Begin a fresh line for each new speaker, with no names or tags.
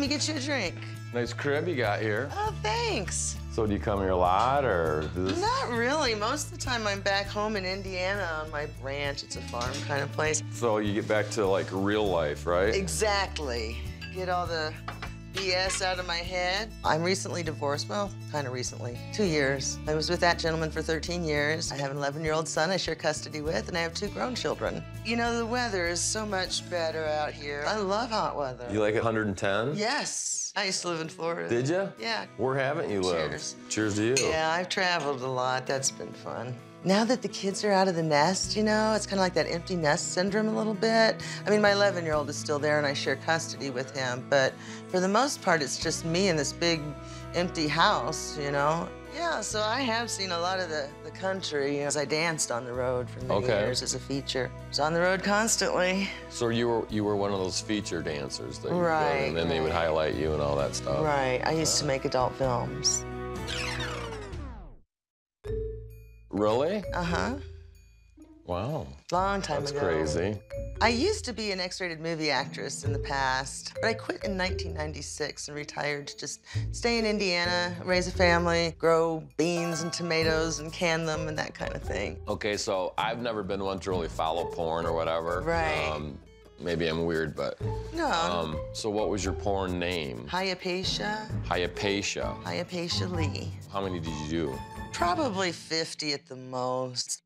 me get you a drink.
Nice crib you got here.
Oh, thanks.
So do you come here a lot, or this?
Not really. Most of the time I'm back home in Indiana on my ranch. It's a farm kind of place.
So you get back to, like, real life, right?
Exactly. Get all the BS out of my head. I'm recently divorced. Well, kind of recently. 2 years. I was with that gentleman for 13 years. I have an 11-year-old son I share custody with, and I have 2 grown children. You know, the weather is so much better out here. I love hot weather.
You like 110?
Yes. I used to live in Florida.
Did you?
Yeah.
Where haven't you lived?
Cheers.
Cheers to you.
Yeah, I've traveled a lot. That's been fun. Now that the kids are out of the nest, you know, it's kind of like that empty nest syndrome a little bit. I mean, my 11-year-old is still there and I share custody with him, but for the most part, it's just me in this big empty house, you know? Yeah, so I have seen a lot of the country as I danced on the road for many years as a feature. I was on the road constantly.
So you were one of those feature dancers that you
Right,
did, and then they would highlight you and all that stuff.
Right, I used to make adult films.
Really?
Uh-huh.
Wow.
Long time
That's
ago.
crazy.
I used to be an X-rated movie actress in the past, but I quit in 1996 and retired to just stay in Indiana, raise a family, grow beans and tomatoes and can them and that kind of thing.
Okay, so I've never been one to really follow porn or whatever.
Right.
Maybe I'm weird, but...
No.
So what was your porn name?
Hypatia.
Hypatia.
Hypatia Lee.
How many did you do?
Probably 50 at the most.